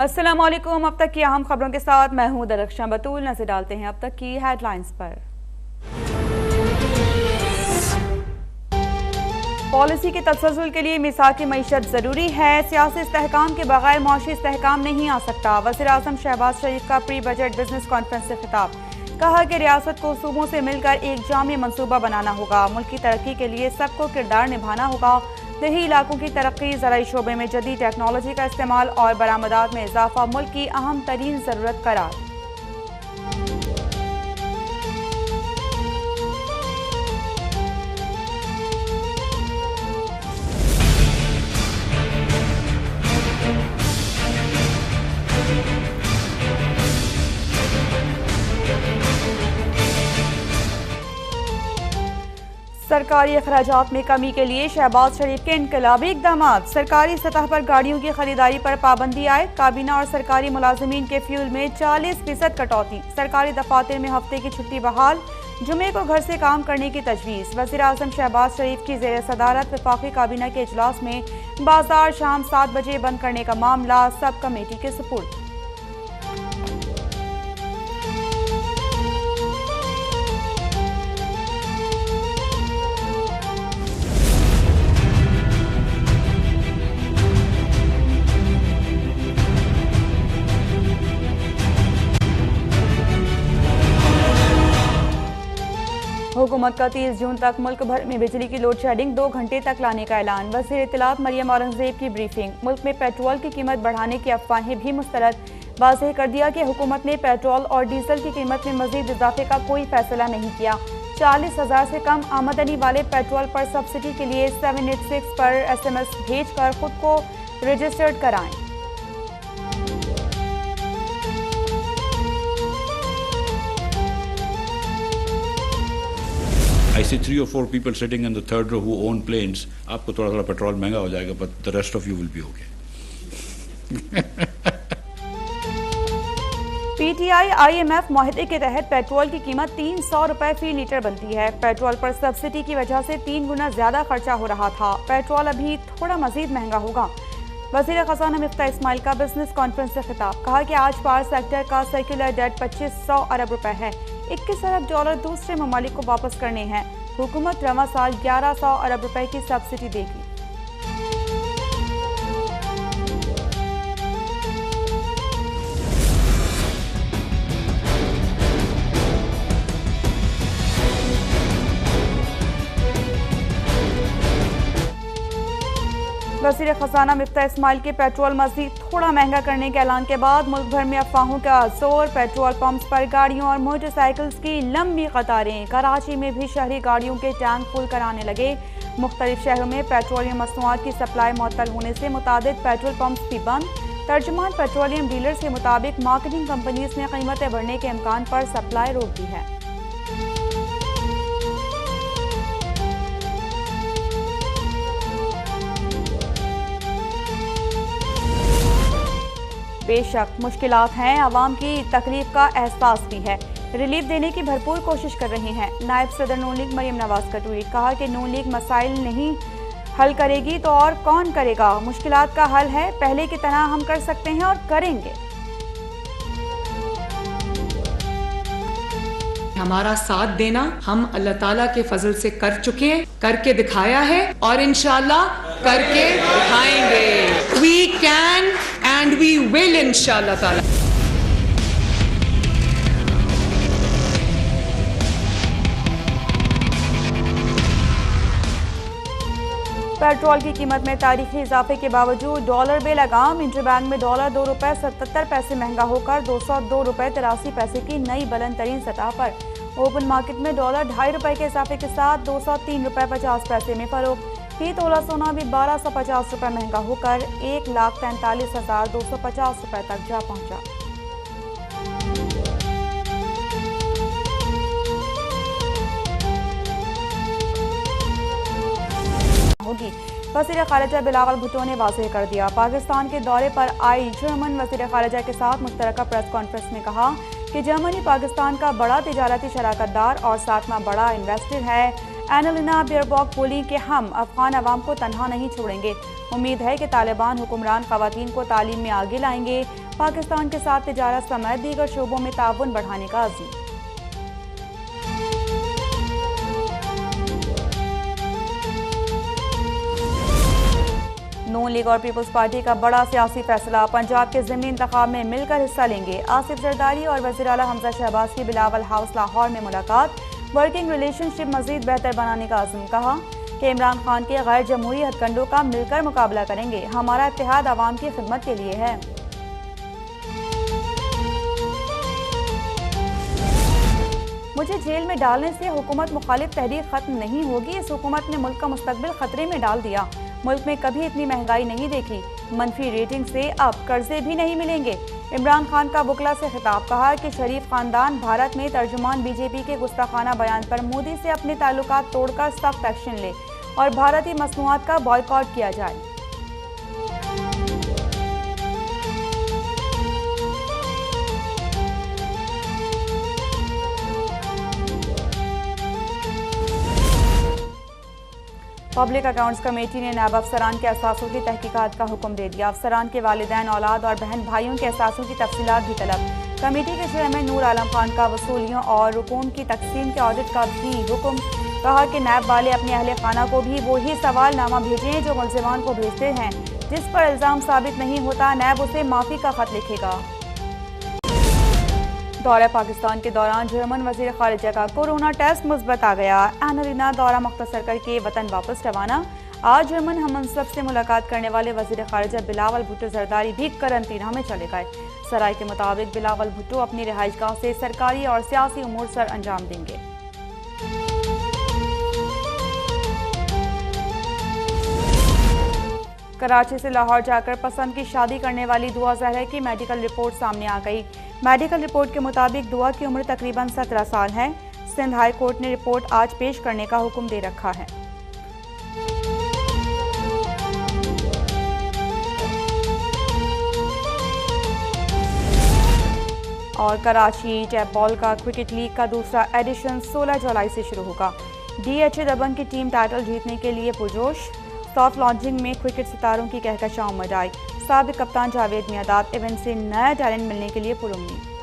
अस्सलामुअलैकुम। अब तक की अहम खबरों के साथ मैं हूं दरख्शां बतूल। नजर डालते हैं अब तक की हेडलाइंस पर। पॉलिसी के तसल्जुल के लिए मिसाकी मईशत जरूरी है। सियासी इस्तेहकाम के बगैर मुआशी इस्तेहकाम नहीं आ सकता। वज़ीर आज़म शहबाज शरीफ का प्री बजट बिजनेस कॉन्फ्रेंस से खिताब। कहा कि रियासत को सूबों से मिलकर एक जामी मंसूबा बनाना होगा। मुल्क की तरक्की के लिए सबको किरदार निभाना होगा। देही इलाकों की तरक्की, ज़राई शोबे में जदीद टेक्नोलॉजी का इस्तेमाल और बरामदात में इजाफा मुल्क की अहम तरीन ज़रूरत करार। सरकारी अखराजात में कमी के लिए शहबाज शरीफ के इनकलाबी इकदाम। सरकारी सतह पर गाड़ियों की खरीदारी पर पाबंदी आए। काबीना और सरकारी मुलाजमीन के फ्यूल में 40% कटौती। सरकारी दफातर में हफ्ते की छुट्टी बहाल। जुमे को घर से काम करने की तजवीज़। वज़ीर आज़म शहबाज शरीफ की ज़ेर सदारत वफाकी काबीना के इजलास में बाजार शाम 7 बजे बंद करने का मामला सब कमेटी के सुपुर्द। हुकूमत का 30 जून तक मुल्क भर में बिजली की लोड शेडिंग 2 घंटे तक लाने का ऐलान। वज़ीर इत्तलात मरियम औरंगज़ेब की ब्रीफिंग। मुल्क में पेट्रोल की कीमत बढ़ाने की अफवाहें भी मुस्तरद। वाज़ेह कर दिया कि हुकूमत ने पेट्रोल और डीजल की कीमत में मजीद इजाफे का कोई फैसला नहीं किया। 40,000 से कम आमदनी वाले पेट्रोल पर सब्सिडी के लिए 786 पर SMS भेज कर खुद को रजिस्टर्ड कराएं। I see 3 or 4 people sitting in the third row who own planes. आपको थोड़ा पेट्रोल महंगा हो जाएगा, but the rest of you will be okay. PTI IMF मुआहदे के तहत पेट्रोल की कीमत 300 रुपए फी लीटर बनती है। पेट्रोल पर सब्सिडी की वजह से 3 गुना ज्यादा खर्चा हो रहा था। पेट्रोल अभी थोड़ा मजीद महंगा होगा। वज़ीर खजाना मिफ्ता इस्माइल का बिजनेस कॉन्फ्रेंस से खिताब। कहा कि आज पावर सेक्टर का सर्कुलर डेट 2500 अरब रुपए है। 21 अरब डॉलर दूसरे ममालिक को वापस करने हैं। हुकूमत रवा साल 1100 अरब रुपए की सब्सिडी देगी। वज़ीर खजाना मिफ्ता इस्माइल के पेट्रोल मज़ीद थोड़ा महंगा करने के ऐलान के बाद मुल्क भर में अफवाहों का जोर। पेट्रोल पंप्स पर गाड़ियों और मोटरसाइकिल्स की लंबी कतारें। कराची में भी शहरी गाड़ियों के टैंक फुल कराने लगे। मुख्तलिफ शहरों में पेट्रोलियम मसनूआत की सप्लाई मुअत्तल होने से मुतादिद पेट्रोल पंप्स भी बंद। तर्जुमान पेट्रोलियम डीलर्स के मुताबिक मार्केटिंग कंपनीज ने कीमतें बढ़ने के इम्कान पर सप्लाई रोक दी है। बेशक मुश्किलात हैं, आवाम की तकलीफ का एहसास भी है। रिलीफ देने की भरपूर कोशिश कर रहे हैं। नायब सदर नून लीग मरियम नवाज का ट्वीट। कहा कि नून लीग मसाइल नहीं हल करेगी तो और कौन करेगा। मुश्किलात का हल है, पहले की तरह हम कर सकते हैं और करेंगे। हमारा साथ देना हम अल्लाह ताला के फजल से कर चुके हैं, करके दिखाया है और इंशाल्लाह करके दिखाएंगे। We can and we will इंशाल्लाह ताला। पेट्रोल की कीमत में तारीखी इजाफे के बावजूद डॉलर बेलगाम। इंटरबैंक में डॉलर 2 रुपए 77 पैसे महंगा होकर 202 रुपए 83 पैसे की नई बुलंद तरीन सतह पर। ओपन मार्केट में डॉलर 2.5 रुपए के इजाफे के साथ 203 रुपए 50 पैसे में फरोख्त। फी तोला सोना भी 1250 रुपए महंगा होकर 1,43,250 रुपए तक जा पहुंचा। होगी। वज़ीर ख़ारिजा बिलावल भुट्टो ने वाज़ेह कर दिया। पाकिस्तान के दौरे पर आई जर्मन वज़ीर ख़ारिजा के साथ मुश्तरका प्रेस कॉन्फ्रेंस में कहा कि जर्मनी पाकिस्तान का बड़ा तिजारती शराकतदार और 7वां बड़ा इन्वेस्टर है। एनालिना बेयरबॉक बोली कि हम अफगान अवाम को तनहा नहीं छोड़ेंगे। उम्मीद है कि तालिबान हुक्मरान ख़वातीन को तालीम में आगे लाएंगे। पाकिस्तान के साथ तिजारत समेत दीगर शोबों में ताउन बढ़ाने का अज़्म। नून लीग और पीपल्स पार्टी का बड़ा सियासी फैसला, पंजाब के ज़िमनी इंतखाब में मिलकर हिस्सा लेंगे। आसिफ जरदारी और वज़ीर आला हमजा शहबाज की बिलावल हाउस लाहौर में मुलाकात, वर्किंग रिलेशनशिप मज़ीद बेहतर बनाने का अज़्म। कहा कि इमरान खान के गैर जमहूरी हथकंडों का मिलकर मुकाबला करेंगे। हमारा इत्तेहाद आवाम की खिदमत के लिए है। मुझे जेल में डालने से हुकूमत मुखालिफ तहरीक खत्म नहीं होगी। इस हुकूमत ने मुल्क का मुस्तकबिल खतरे में डाल दिया। मुल्क में कभी इतनी महंगाई नहीं देखी। मनफी रेटिंग से अब कर्जे भी नहीं मिलेंगे। इमरान खान का बुकला से खिताब, कहा कि शरीफ खानदान भारत में तर्जुमान बीजेपी के गुस्ताखाना बयान पर मोदी से अपने ताल्लुकात तोड़कर सख्त एक्शन ले और भारतीय मसनूआत का बॉयकॉट किया जाए। पब्लिक अकाउंट्स कमेटी ने नायब अफसरान के असासों की तहकीकात का हुक्म दे दिया। अफसरान के वालिदैन, औलाद और बहन भाइयों के असासों की तफसीलात भी तलब। कमेटी के चेयरमैन नूर आलम खान का वसूलियों और रुकून की तकसीम के ऑडिट का भी हुक्म। कहा कि नायब वाले अपने अहले खाना को भी वही सवालनामा भेजें जो मुल्जिमान को भेजते हैं। जिस पर इल्ज़ाम साबित नहीं होता, नायब उसे माफ़ी का खत लिखेगा। दौरा पाकिस्तान के दौरान जर्मन वज़ीर ख़ारिजा का कोरोना टेस्ट मुस्बत आ गया। एनरीना दौरा मुख्तसर करके वतन वापस रवाना। आज जर्मन हममनसब से मुलाकात करने वाले वज़ीर ख़ारिजा बिलावल भुट्टो जरदारी भी करंतना में चले गए। सराय के मुताबिक बिलावल भुट्टो अपनी रिहाइशगाह से सरकारी और सियासी उमूर सर अंजाम देंगे। कराची से लाहौर जाकर पसंद की शादी करने वाली दुआ ज़हरा की मेडिकल रिपोर्ट सामने आ गई। मेडिकल रिपोर्ट के मुताबिक दुआ की उम्र तकरीबन 17 साल है। सिंध हाई कोर्ट ने रिपोर्ट आज पेश करने का हुक्म दे रखा है। और कराची टैप बॉल का क्रिकेट लीग का दूसरा एडिशन 16 जुलाई से शुरू होगा। DHA दबंग की टीम टाइटल जीतने के लिए पुरजोश। सॉफ्ट लॉन्चिंग में क्रिकेट सितारों की कहकशां उमड़ आई। साबिक कप्तान जावेद मियांदाद इवेंट से नया टैलेंट मिलने के लिए पुरुम्मीद।